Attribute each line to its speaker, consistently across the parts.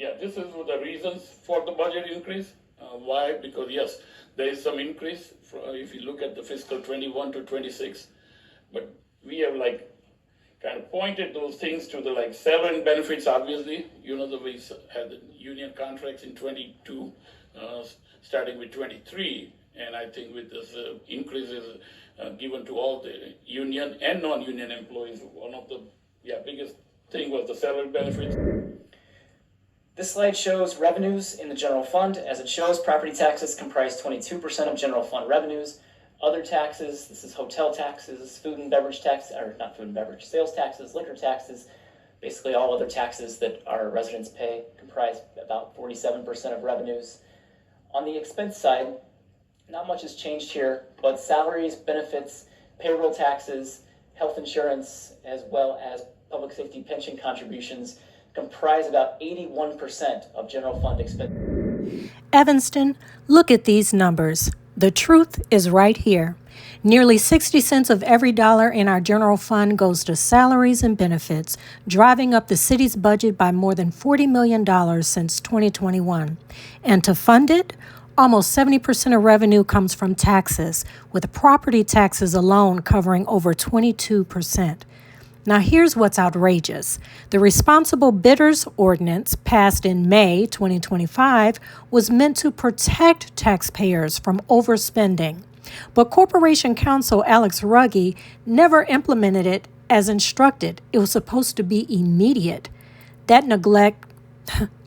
Speaker 1: Yeah, this is the reasons for the budget increase. Why? Because yes, there is some increase if you look at the fiscal 21 to 26, but we have kind of pointed those things to the salary and benefits. Obviously, that we had the union contracts in 22, starting with 23, and I think with this increases given to all the union and non-union employees, one of the biggest thing was the salary benefits.
Speaker 2: This slide shows revenues in the general fund. As it shows, property taxes comprise 22% of general fund revenues. Other taxes, this is hotel taxes, food and beverage tax, or not food and beverage, sales taxes, liquor taxes, basically all other taxes that our residents pay comprise about 47% of revenues. On the expense side, not much has changed here, but salaries, benefits, payroll taxes, health insurance, as well as public safety pension contributions comprise about 81% of general fund expense.
Speaker 3: Evanston, look at these numbers. The truth is right here. Nearly 60 cents of every dollar in our general fund goes to salaries and benefits, driving up the city's budget by more than $40 million since 2021. And to fund it, almost 70% of revenue comes from taxes, with property taxes alone covering over 22%. Now, here's what's outrageous. The Responsible Bidders Ordinance, passed in May 2025, was meant to protect taxpayers from overspending. But Corporation Counsel Alex Ruggie never implemented it as instructed. It was supposed to be immediate. That neglect,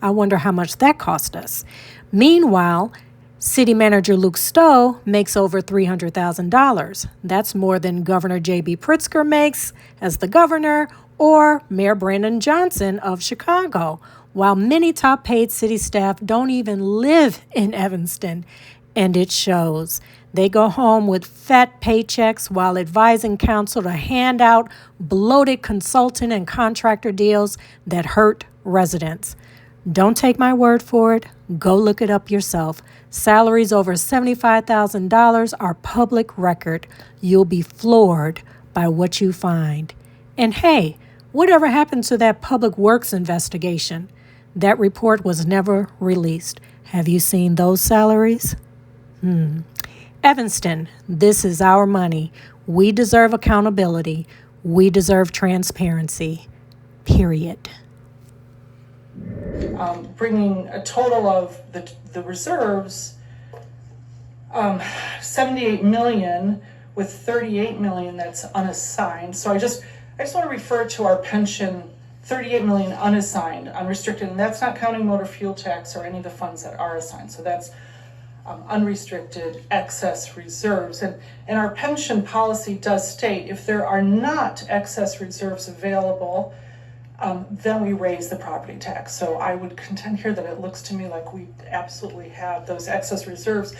Speaker 3: I wonder how much that cost us. Meanwhile, City Manager Luke Stowe makes over $300,000. That's more than Governor J.B. Pritzker makes as the governor or Mayor Brandon Johnson of Chicago, while many top-paid city staff don't even live in Evanston. And it shows. They go home with fat paychecks while advising council to hand out bloated consultant and contractor deals that hurt residents. Don't take my word for it. Go look it up yourself. Salaries over $75,000 are public record. You'll be floored by what you find. And hey, whatever happened to that public works investigation? That report was never released. Have you seen those salaries? Evanston, this is our money. We deserve accountability. We deserve transparency. Period.
Speaker 4: Bringing a total of the reserves, 78 million with 38 million that's unassigned. So I just want to refer to our pension, 38 million unassigned, unrestricted, and that's not counting motor fuel tax or any of the funds that are assigned. So that's unrestricted excess reserves. And our pension policy does state if there are not excess reserves available, then we raise the property tax. So I would contend here that it looks to me like we absolutely have those excess reserves.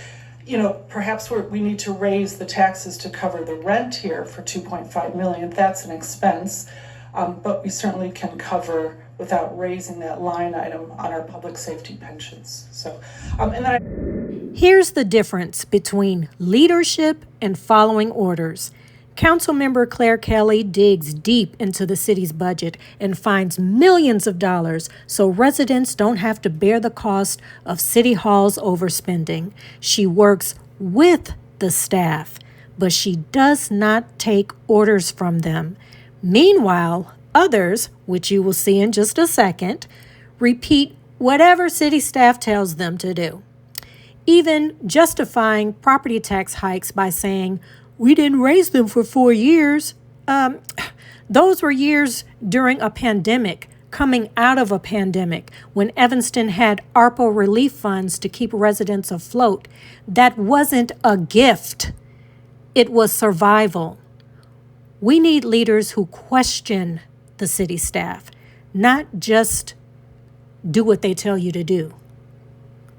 Speaker 4: Perhaps we need to raise the taxes to cover the rent here for 2.5 million. That's an expense, but we certainly can cover without raising that line item on our public safety pensions. So, and then
Speaker 3: Here's the difference between leadership and following orders. Councilmember Clare Kelly digs deep into the city's budget and finds millions of dollars so residents don't have to bear the cost of City Hall's overspending. She works with the staff, but she does not take orders from them. Meanwhile, others, which you will see in just a second, repeat whatever city staff tells them to do, even justifying property tax hikes by saying, "We didn't raise them for 4 years." Those were years during a pandemic, coming out of a pandemic, when Evanston had ARPA relief funds to keep residents afloat. That wasn't a gift. It was survival. We need leaders who question the city staff, not just do what they tell you to do,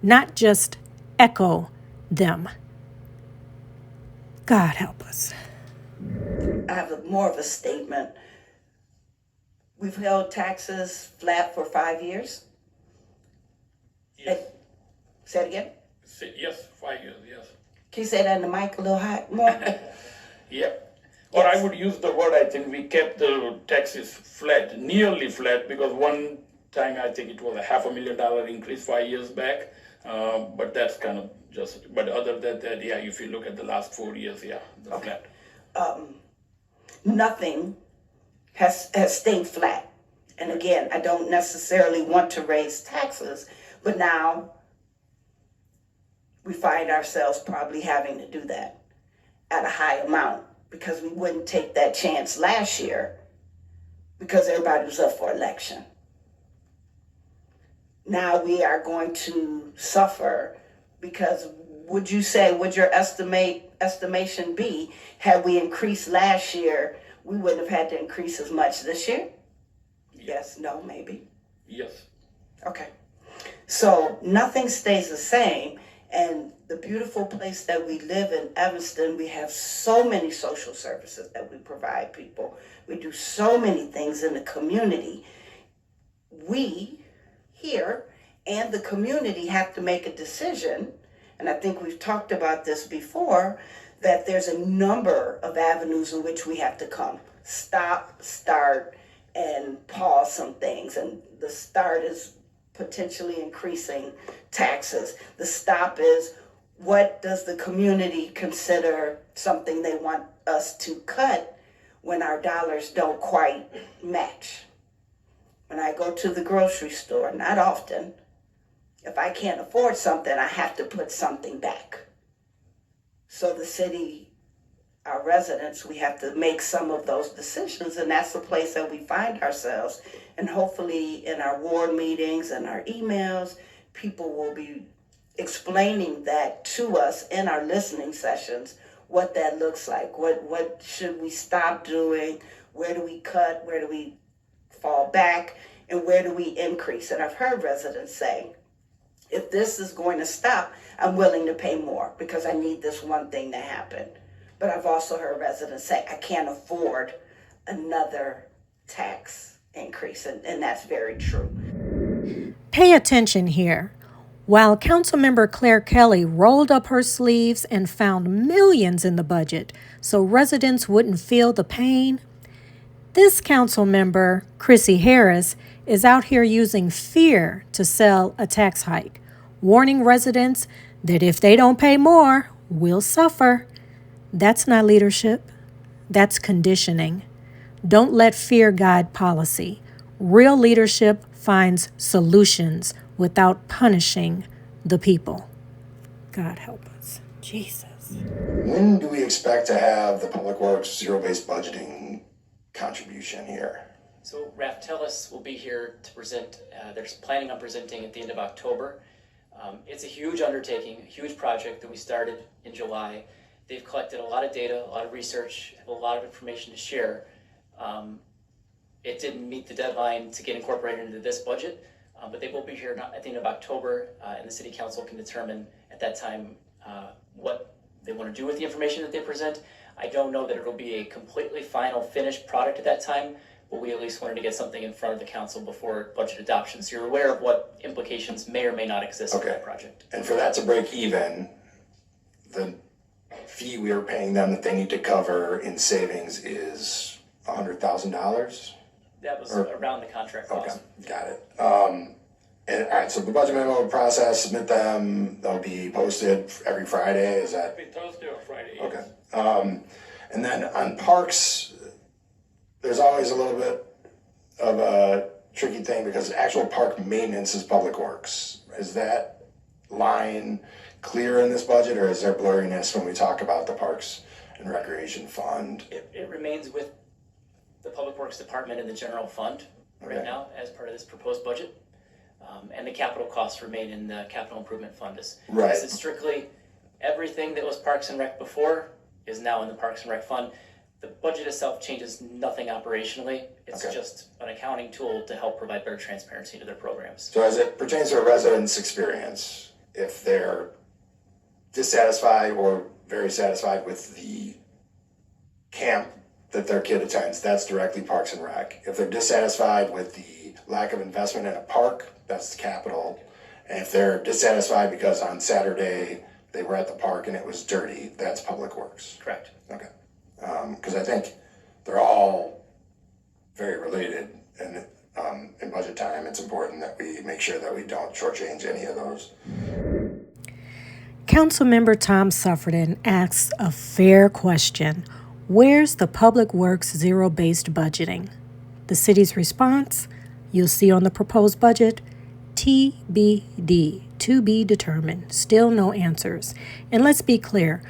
Speaker 3: not just echo them. God help us.
Speaker 5: I have more of a statement. We've held taxes flat for 5 years.
Speaker 1: Yes.
Speaker 5: Say it again?
Speaker 1: Yes, 5 years, yes.
Speaker 5: Can you say that in the mic a little high more?
Speaker 1: Yeah. Or I would use the word, I think we kept the taxes flat, nearly flat, because one time, I think it was a $500,000 increase 5 years back. But that's kind of just, but other than that, yeah, if you look at the last 4 years, yeah, the flat.
Speaker 5: Nothing has stayed flat. And again, I don't necessarily want to raise taxes, but now we find ourselves probably having to do that at a high amount because we wouldn't take that chance last year because everybody was up for election. Now we are going to suffer because would your estimation be, had we increased last year, we wouldn't have had to increase as much this year? Yes, no, maybe.
Speaker 1: Yes.
Speaker 5: Okay. So nothing stays the same. And the beautiful place that we live in, Evanston, we have so many social services that we provide people. We do so many things in the community. We here and the community have to make a decision, and I think we've talked about this before, that there's a number of avenues in which we have to come. Stop, start, and pause some things. And the start is potentially increasing taxes. The stop is, what does the community consider something they want us to cut when our dollars don't quite match? When I go to the grocery store, not often, if I can't afford something, I have to put something back. So the city, our residents, we have to make some of those decisions, and that's the place that we find ourselves. And hopefully in our ward meetings and our emails, people will be explaining that to us in our listening sessions, what that looks like. What should we stop doing? Where do we cut? Where do we fall back? And where do we increase? And I've heard residents say, if this is going to stop, I'm willing to pay more because I need this one thing to happen. But I've also heard residents say, I can't afford another tax increase, and that's very true.
Speaker 3: Pay attention here. While Councilmember Clare Kelly rolled up her sleeves and found millions in the budget so residents wouldn't feel the pain, this council member, Chrissy Harris, is out here using fear to sell a tax hike, warning residents that if they don't pay more, we'll suffer. That's not leadership. That's conditioning. Don't let fear guide policy. Real leadership finds solutions without punishing the people. God help us. Jesus.
Speaker 6: When do we expect to have the Public Works zero-based budgeting contribution here?
Speaker 2: So Raftellus will be here to present. They're planning on presenting at the end of October. It's a huge undertaking, a huge project that we started in July. They've collected a lot of data, a lot of research, have a lot of information to share. It didn't meet the deadline to get incorporated into this budget, but they will be here at the end of October, and the City Council can determine at that time what they want to do with the information that they present. I don't know that it'll be a completely final finished product at that time, but we at least wanted to get something in front of the council before budget adoption, so you're aware of what implications may or may not exist for that project.
Speaker 6: And for that to break even, the fee we are paying them that they need to cover in savings is $100,000?
Speaker 2: That was around the contract cost.
Speaker 6: Okay, got it. And, all right, so the budget memo process, submit them, they'll be posted every Friday, is that?
Speaker 1: Every Thursday or Friday.
Speaker 6: Okay. And then on parks, there's always a little bit of a tricky thing because actual park maintenance is Public Works. Is that line clear in this budget, or is there blurriness when we talk about the Parks and Recreation Fund?
Speaker 2: It remains with the Public Works Department and the general fund right now as part of this proposed budget. And the capital costs remain in the capital improvement fund.
Speaker 6: Right.
Speaker 2: This is strictly everything that was Parks and Rec before is now in the Parks and Rec fund. The budget itself changes nothing operationally. It's just an accounting tool to help provide better transparency to their programs.
Speaker 6: So as it pertains to a resident's experience, if they're dissatisfied or very satisfied with the camp that their kid attends, that's directly Parks and Rec. If they're dissatisfied with the lack of investment in a park, that's the capital. And if they're dissatisfied because on Saturday they were at the park and it was dirty, that's Public Works.
Speaker 2: Correct.
Speaker 6: Okay. Because I think they're all very related, and in budget time, it's important that we make sure that we don't shortchange any of those.
Speaker 3: Councilmember Tom Suffredin asks a fair question. Where's the Public Works zero-based budgeting? The city's response, you'll see on the proposed budget, TBD, to be determined. Still no answers. And let's be clear,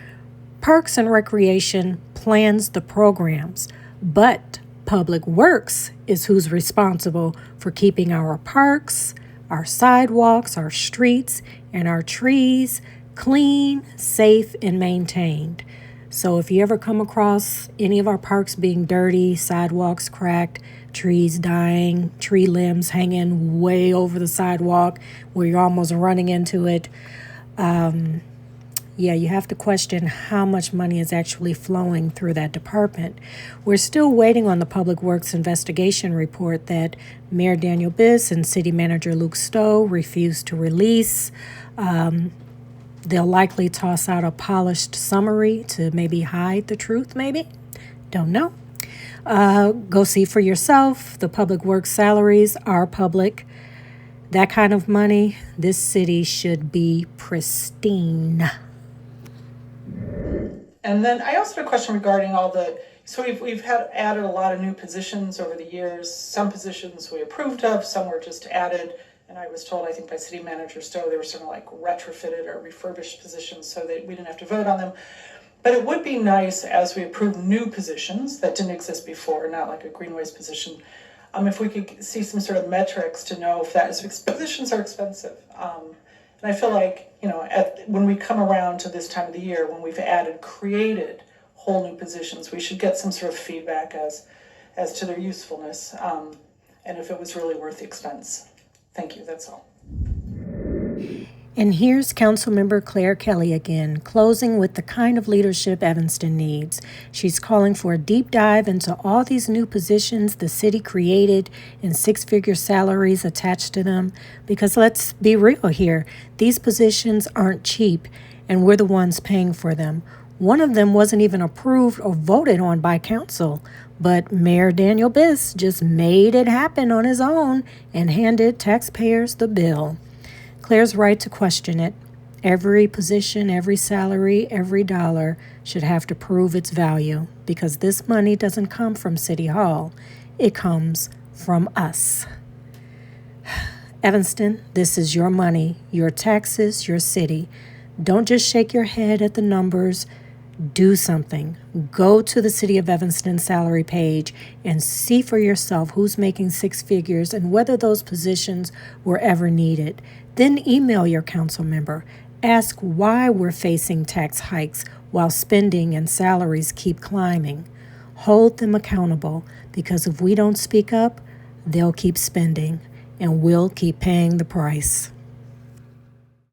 Speaker 3: Parks and Recreation plans the programs, but Public Works is who's responsible for keeping our parks, our sidewalks, our streets, and our trees clean, safe, and maintained. So if you ever come across any of our parks being dirty, sidewalks cracked, trees dying, tree limbs hanging way over the sidewalk where you're almost running into it, you have to question how much money is actually flowing through that department. We're still waiting on the Public Works investigation report that Mayor Daniel Biss and City Manager Luke Stowe refused to release. They'll likely toss out a polished summary to maybe hide the truth, maybe. Don't know. Go see for yourself. The Public Works salaries are public. That kind of money, this city should be pristine.
Speaker 4: And then I also had a question regarding so we've had added a lot of new positions over the years. Some positions we approved of, some were just added. And I was told, I think by City Manager Stowe, they were sort of like retrofitted or refurbished positions so that we didn't have to vote on them. But it would be nice as we approve new positions that didn't exist before, not like a greenways position, if we could see some sort of metrics to know if positions are expensive. And I feel like, when we come around to this time of the year, when we've created whole new positions, we should get some sort of feedback as to their usefulness and if it was really worth the expense. Thank you, that's all.
Speaker 3: And here's Councilmember Clare Kelly again, closing with the kind of leadership Evanston needs. She's calling for a deep dive into all these new positions the city created and six-figure salaries attached to them. Because let's be real here, these positions aren't cheap, and we're the ones paying for them. One of them wasn't even approved or voted on by council, but Mayor Daniel Biss just made it happen on his own and handed taxpayers the bill. Claire's right to question it. Every position, every salary, every dollar should have to prove its value because this money doesn't come from City Hall. It comes from us. Evanston, this is your money, your taxes, your city. Don't just shake your head at the numbers. Do something. Go to the City of Evanston salary page and see for yourself who's making six figures and whether those positions were ever needed. Then email your council member. Ask why we're facing tax hikes while spending and salaries keep climbing. Hold them accountable because if we don't speak up, they'll keep spending and we'll keep paying the price.